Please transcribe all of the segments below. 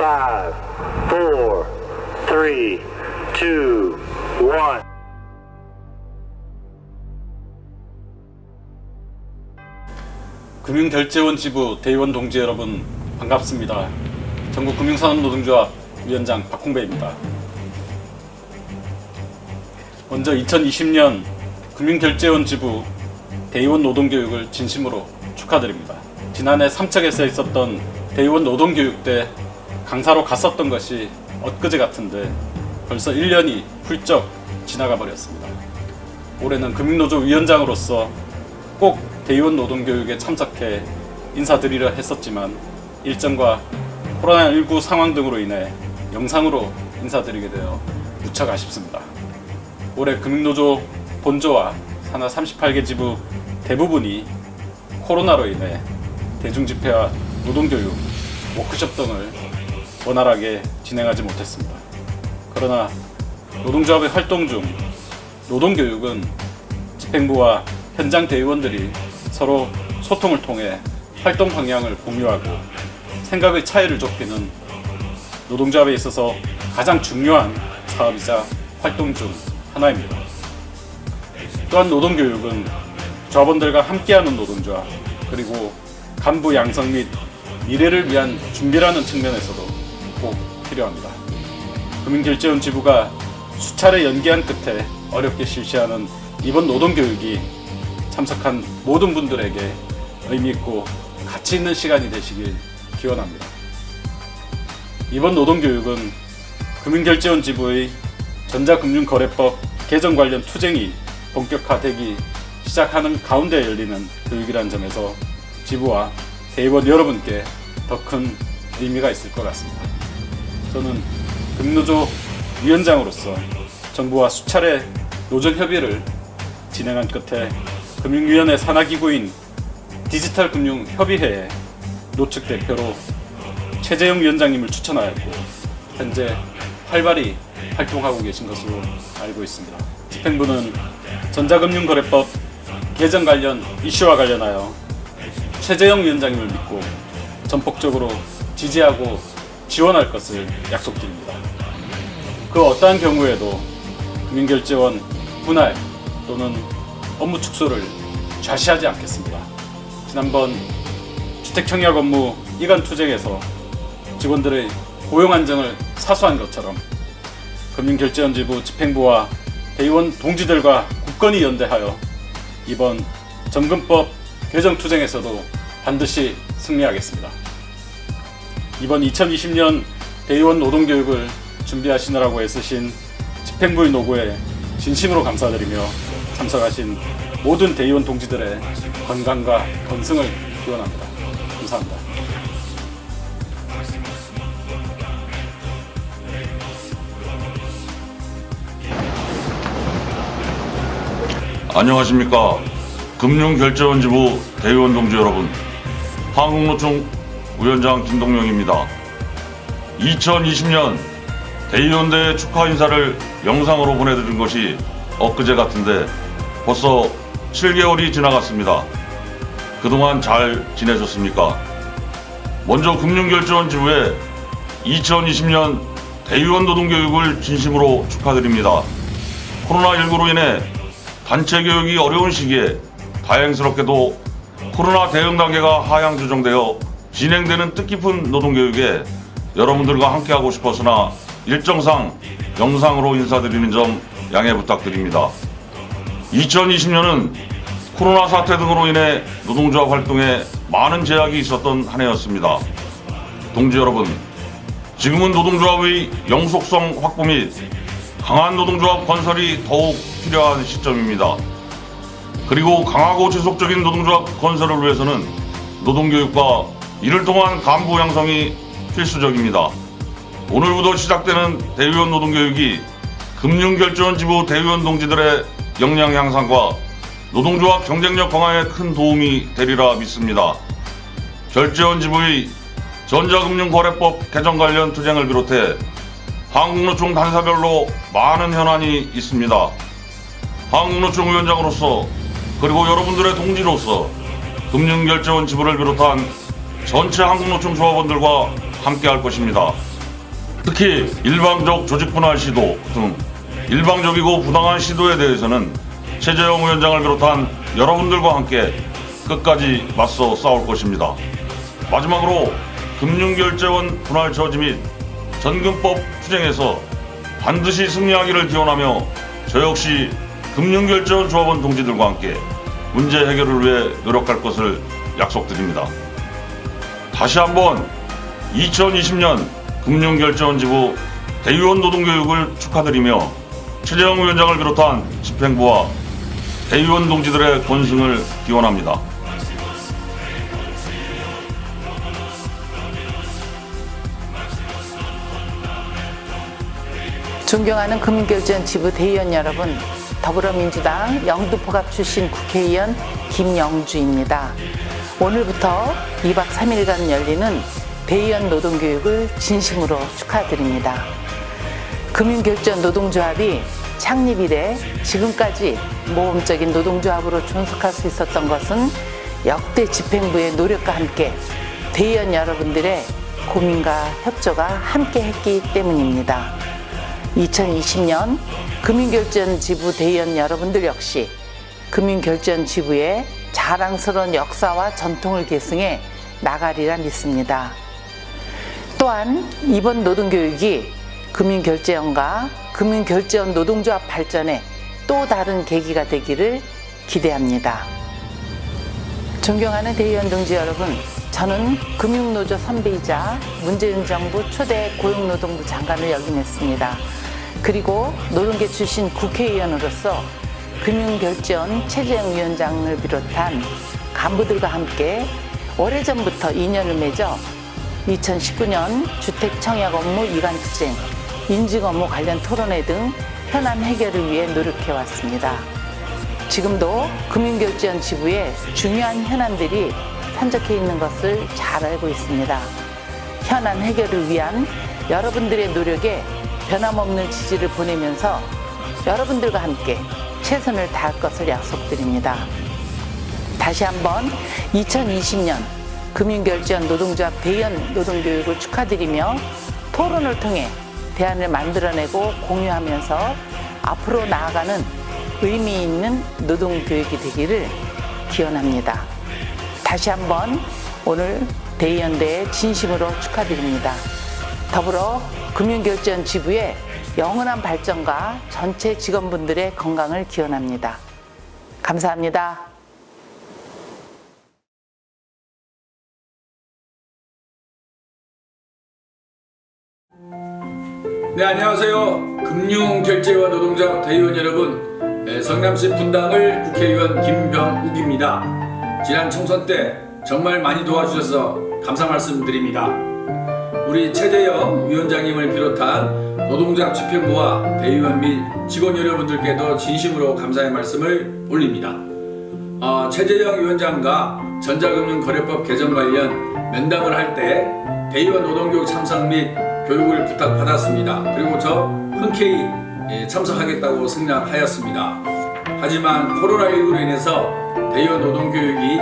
5, 4, 3, 2, 1. 금융결제원 지부 대의원 동지 여러분 반갑습니다. 전국금융산업노동조합 위원장 박홍배입니다. 먼저 2020년 금융결제원 지부 대의원 노동교육을 진심으로 축하드립니다. 지난해 삼척에서 있었던 대의원 노동교육 때 강사로 갔었던 것이 엊그제 같은데 벌써 1년이 훌쩍 지나가 버렸습니다. 올해는 금융노조 위원장으로서 꼭 대의원 노동교육에 참석해 인사드리려 했었지만 일정과 코로나19 상황 등으로 인해 영상으로 인사드리게 되어 무척 아쉽습니다. 올해 금융노조 본조와 산하 38개 지부 대부분이 코로나로 인해 대중집회와 노동교육, 워크숍 등을 원활하게 진행하지 못했습니다. 그러나 노동조합의 활동 중 노동교육은 집행부와 현장 대의원들이 서로 소통을 통해 활동 방향을 공유하고 생각의 차이를 좁히는 노동조합에 있어서 가장 중요한 사업이자 활동 중 하나입니다. 또한 노동교육은 조합원들과 함께하는 노동조합, 그리고 간부 양성 및 미래를 위한 준비라는 측면에서도 꼭 필요합니다. 금융결제원 지부가 수차례 연기한 끝에 어렵게 실시하는 이번 노동교육이 참석한 모든 분들에게 의미있고 가치 있는 시간이 되시길 기원합니다. 이번 노동교육은 금융결제원 지부의 전자금융거래법 개정 관련 투쟁이 본격화되기 시작하는 가운데 열리는 교육이라는 점에서 지부와 대의원 여러분께 더 큰 의미가 있을 것 같습니다. 저는 금융노조 위원장으로서 정부와 수차례 노정협의를 진행한 끝에 금융위원회 산하기구인 디지털금융협의회의 노측 대표로 최재형 위원장님을 추천하였고 현재 활발히 활동하고 계신 것으로 알고 있습니다. 집행부는 전자금융거래법 개정 관련 이슈와 관련하여 최재형 위원장님을 믿고 전폭적으로 지지하고 지원할 것을 약속드립니다. 그 어떠한 경우에도 금융결제원 분할 또는 업무 축소를 좌시하지 않겠습니다. 지난번 주택청약 업무 이관 투쟁에서 직원들의 고용 안정을 사수한 것처럼 금융결제원 지부 집행부와 대의원 동지들과 굳건히 연대하여 이번 정금법 개정 투쟁에서도 반드시 승리하겠습니다. 이번 2020년 대의원 노동교육을 준비하시느라고 애쓰신 집행부의 노고에 진심으로 감사드리며 참석하신 모든 대의원 동지들의 건강과 건승을 기원합니다. 감사합니다. 안녕하십니까. 금융결제원 지부 대의원 동지 여러분, 한국노총 위원장 김동명입니다. 2020년 대의원대회 축하 인사를 영상으로 보내드린 것이 엊그제 같은데 벌써 7개월이 지나갔습니다. 그동안 잘 지내셨습니까? 먼저 금융결제원 지부의 2020년 대의원 노동교육을 진심으로 축하드립니다. 코로나19로 인해 단체 교육이 어려운 시기에 다행스럽게도 코로나 대응 단계가 하향 조정되어 진행되는 뜻깊은 노동교육에 여러분들과 함께하고 싶었으나 일정상 영상으로 인사드리는 점 양해 부탁드립니다. 2020년은 코로나 사태 등으로 인해 노동조합 활동에 많은 제약이 있었던 한 해였습니다. 동지 여러분, 지금은 노동조합의 영속성 확보 및 강한 노동조합 건설이 더욱 필요한 시점입니다. 그리고 강하고 지속적인 노동조합 건설을 위해서는 노동교육과 이를 통한 간부 양성이 필수적입니다. 오늘부터 시작되는 대의원 노동교육이 금융결제원 지부 대의원 동지들의 역량 향상과 노동조합 경쟁력 강화에 큰 도움이 되리라 믿습니다. 결제원 지부의 전자금융거래법 개정 관련 투쟁을 비롯해 한국노총 단사별로 많은 현안이 있습니다. 한국노총 위원장으로서 그리고 여러분들의 동지로서 금융결제원 지부를 비롯한 전체 한국노총 조합원들과 함께할 것입니다. 특히 일방적 조직 분할 시도 등 일방적이고 부당한 시도에 대해서는 최재형 위원장을 비롯한 여러분들과 함께 끝까지 맞서 싸울 것입니다. 마지막으로 금융결제원 분할 저지 및 전금법 투쟁에서 반드시 승리하기를 기원하며 저 역시 금융결제원 조합원 동지들과 함께 문제 해결을 위해 노력할 것을 약속드립니다. 다시 한번 2020년 금융결제원 지부 대의원 노동교육을 축하드리며 최재형 위원장을 비롯한 집행부와 대의원 동지들의 권승을 기원합니다. 존경하는 금융결제원 지부 대의원 여러분, 더불어민주당 영등포갑 출신 국회의원 김영주입니다. 오늘부터 2박 3일간 열리는 대의원 노동교육을 진심으로 축하드립니다. 금융결제원 노동조합이 창립 이래 지금까지 모범적인 노동조합으로 존속할 수 있었던 것은 역대 집행부의 노력과 함께 대의원 여러분들의 고민과 협조가 함께 했기 때문입니다. 2020년 금융결제원 지부 대의원 여러분들 역시 금융결제원 지부의 자랑스러운 역사와 전통을 계승해 나가리라 믿습니다. 또한 이번 노동교육이 금융결제원과 금융결제원 노동조합 발전에 또 다른 계기가 되기를 기대합니다. 존경하는 대의원 동지 여러분, 저는 금융노조 선배이자 문재인 정부 초대 고용노동부 장관을 역임했습니다. 그리고 노동계 출신 국회의원으로서 금융결제원 최재형 위원장을 비롯한 간부들과 함께 오래전부터 인연을 맺어 2019년 주택청약 업무 이관투쟁, 인증업무 관련 토론회 등 현안 해결을 위해 노력해왔습니다. 지금도 금융결제원 지부에 중요한 현안들이 산적해 있는 것을 잘 알고 있습니다. 현안 해결을 위한 여러분들의 노력에 변함없는 지지를 보내면서 여러분들과 함께 최선을 다할 것을 약속드립니다. 다시 한번 2020년 금융결제원 노동조합 대의원 노동교육을 축하드리며 토론을 통해 대안을 만들어내고 공유하면서 앞으로 나아가는 의미 있는 노동교육이 되기를 기원합니다. 다시 한번 오늘 대의원대회 진심으로 축하드립니다. 더불어 금융결제원 지부의 영원한 발전과 전체 직원분들의 건강을 기원합니다. 감사합니다. 네, 안녕하세요. 금융결제원 노동조합 대의원 여러분, 성남시 분당을 국회의원 김병욱입니다. 지난 총선 때 정말 많이 도와주셔서 감사 말씀드립니다. 우리 최재형 위원장님을 비롯한 노동조합 집행부와 대의원 및 직원 여러분들께도 진심으로 감사의 말씀을 올립니다. 최재형 위원장과 전자금융거래법 개정 관련 면담을 할 때 대의원 노동교육 참석 및 교육을 부탁받았습니다. 그리고 저 흔쾌히 참석하겠다고 승낙하였습니다. 하지만 코로나19로 인해서 대의원 노동교육이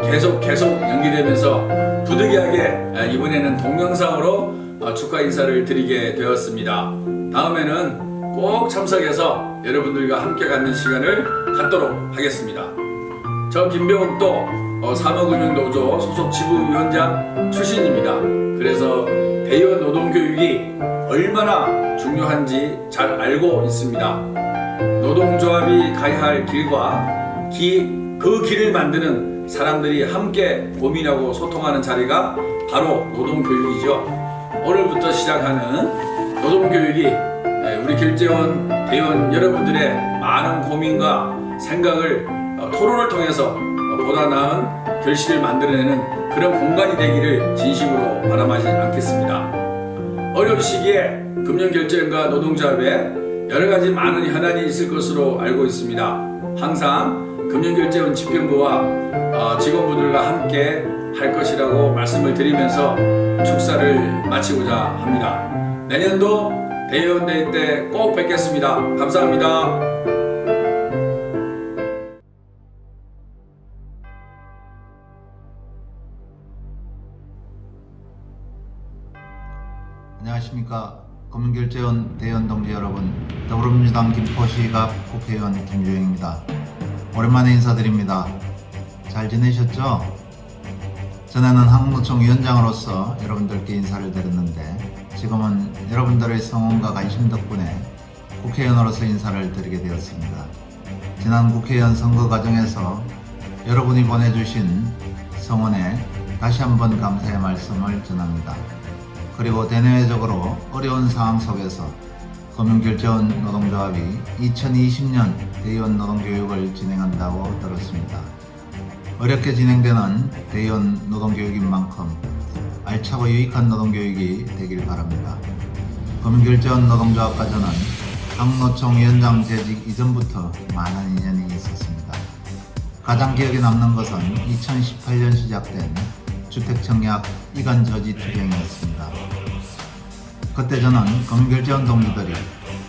계속 연기되면서 부득이하게 이번에는 동영상으로 축하 인사를 드리게 되었습니다. 다음에는 꼭 참석해서 여러분들과 함께 갖는 시간을 갖도록 하겠습니다. 저 김병욱도 사무금융노조 소속 지부위원장 출신입니다. 그래서 대의원 노동교육이 얼마나 중요한지 잘 알고 있습니다. 노동조합이 가야 할 길과 그 길을 만드는 사람들이 함께 고민하고 소통하는 자리가 바로 노동교육이죠. 오늘부터 시작하는 노동교육이 우리 결제원 대의원 여러분들의 많은 고민과 생각을 토론을 통해서 보다 나은 결실을 만들어내는 그런 공간이 되기를 진심으로 바람하지 않겠습니다. 어려운 시기에 금융결제원과 노동조합에 여러 가지 많은 현안이 있을 것으로 알고 있습니다. 항상 금융결제원 집행부와 직원분들과 함께 할 것이라고 말씀을 드리면서 축사를 마치고자 합니다. 내년도 대의원대회 때 꼭 뵙겠습니다. 감사합니다. 안녕하십니까. 금융결제원 대의원 동지 여러분, 더불어민주당 김포시갑 국회의원 김주영입니다. 오랜만에 인사드립니다. 잘 지내셨죠? 전에는 한국노총 위원장으로서 여러분들께 인사를 드렸는데 지금은 여러분들의 성원과 관심 덕분에 국회의원으로서 인사를 드리게 되었습니다. 지난 국회의원 선거 과정에서 여러분이 보내주신 성원에 다시 한번 감사의 말씀을 전합니다. 그리고 대내외적으로 어려운 상황 속에서 금융결제원 노동조합이 2020년 대의원 노동교육을 진행한다고 들었습니다. 어렵게 진행되는 대의원 노동교육인 만큼 알차고 유익한 노동교육이 되길 바랍니다. 금융결제원 노동조합과 저는 한국노총 위원장 재직 이전부터 많은 인연이 있었습니다. 가장 기억에 남는 것은 2018년 시작된 주택청약 이간저지 투쟁이었습니다. 그때 저는 금융결제원 동지들이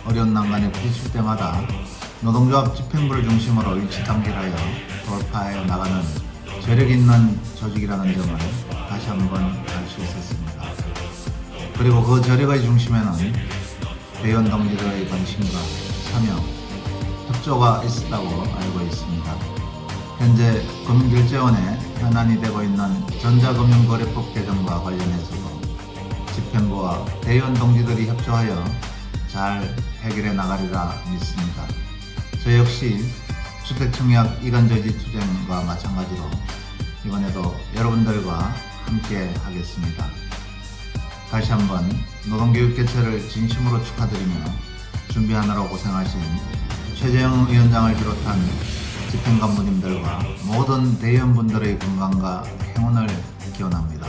어려운 난간에 부딪힐 때마다 노동조합 집행부를 중심으로 일치단결하여 돌파해 나가는 저력 있는 조직이라는 점을 다시 한번 알 수 있었습니다. 그리고 그 저력의 중심에는 대의원 동지들의 관심과 참여, 협조가 있었다고 알고 있습니다. 현재 금융결제원에 현안이 되고 있는 전자금융거래법 개정과 관련해서도 집행부와 대의원 동지들이 협조하여 잘 해결해 나가리라 믿습니다. 저 역시 주택청약 이간저지 투쟁과 마찬가지로 이번에도 여러분들과 함께 하겠습니다. 다시 한번 노동교육 개최를 진심으로 축하드리며 준비하느라 고생하신 최재형 위원장을 비롯한 집행간부님들과 모든 대의원분들의 건강과 행운을 기원합니다.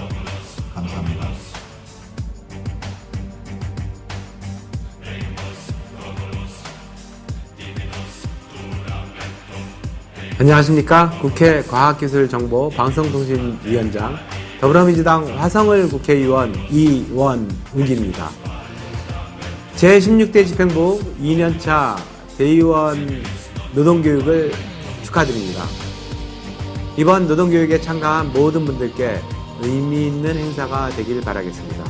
감사합니다. 안녕하십니까. 국회 과학기술정보방송통신위원장 더불어민주당 화성을 국회의원 이원욱입니다. 제16대 집행부 2년차 대의원 노동교육을 축하드립니다. 이번 노동교육에 참가한 모든 분들께 의미 있는 행사가 되길 바라겠습니다.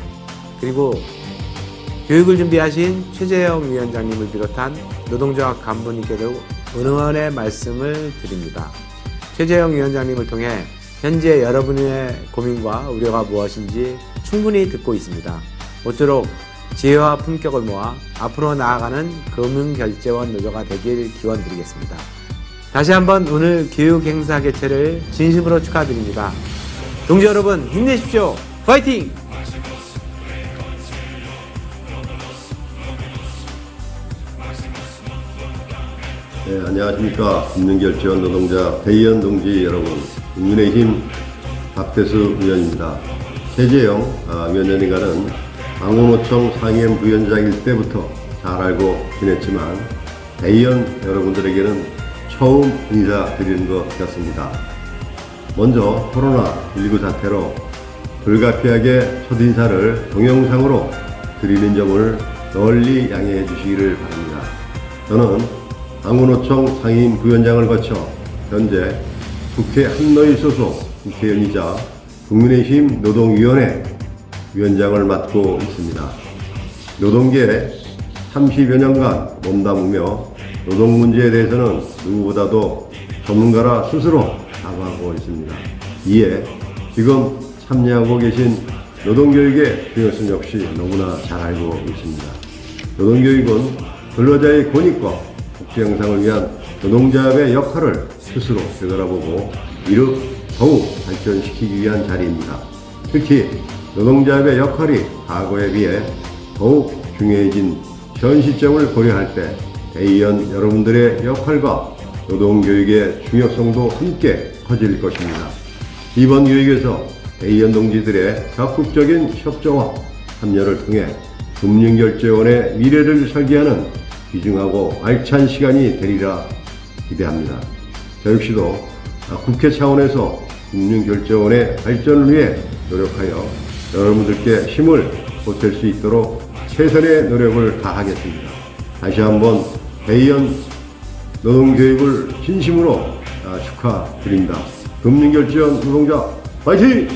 그리고 교육을 준비하신 최재형 위원장님을 비롯한 노동조합 간부님께도 응원의 말씀을 드립니다. 최재형 위원장님을 통해 현재 여러분의 고민과 우려가 무엇인지 충분히 듣고 있습니다. 모쪼록 지혜와 품격을 모아 앞으로 나아가는 금융결제원 노조가 되길 기원드리겠습니다. 다시 한번 오늘 교육 행사 개최를 진심으로 축하드립니다. 동지 여러분 힘내십시오. 파이팅! 네, 안녕하십니까. 금융결제원 노동자 대의원 동지 여러분, 국민의힘 박태수 의원입니다. 최재형 위원장님과는 당원노총 상임 부위원장일 때부터 잘 알고 지냈지만 대의원 여러분들에게는 처음 인사드리는 것 같습니다. 먼저 코로나19 사태로 불가피하게 첫인사를 동영상으로 드리는 점을 널리 양해해 주시기를 바랍니다. 저는 당원노총 상임 부위원장을 거쳐 현재 국회 한노위 소속 국회의원이자 국민의힘 노동위원회 위원장을 맡고 있습니다. 노동계에 30여 년간 몸담으며 노동 문제에 대해서는 누구보다도 전문가라 스스로 자부하고 있습니다. 이에 지금 참여하고 계신 노동교육의 중요성 역시 너무나 잘 알고 있습니다. 노동교육은 근로자의 권익과 복지 향상을 위한 노동조합의 역할을 스스로 되돌아보고 이를 더욱 발전시키기 위한 자리입니다. 특히 노동조합의 역할이 과거에 비해 더욱 중요해진 현 시점을 고려할 때 대의원 여러분들의 역할과 노동교육의 중요성도 함께 커질 것입니다. 이번 교육에서 대의원 동지들의 적극적인 협조와 참여를 통해 금융결제원의 미래를 설계하는 귀중하고 알찬 시간이 되리라 기대합니다. 저 역시도 국회 차원에서 금융결제원의 발전을 위해 노력하여 여러분들께 힘을 보탤 수 있도록 최선의 노력을 다하겠습니다. 다시 한번 대의원 노동교육을 진심으로 축하드립니다. 금융결제원 노동자 파이팅!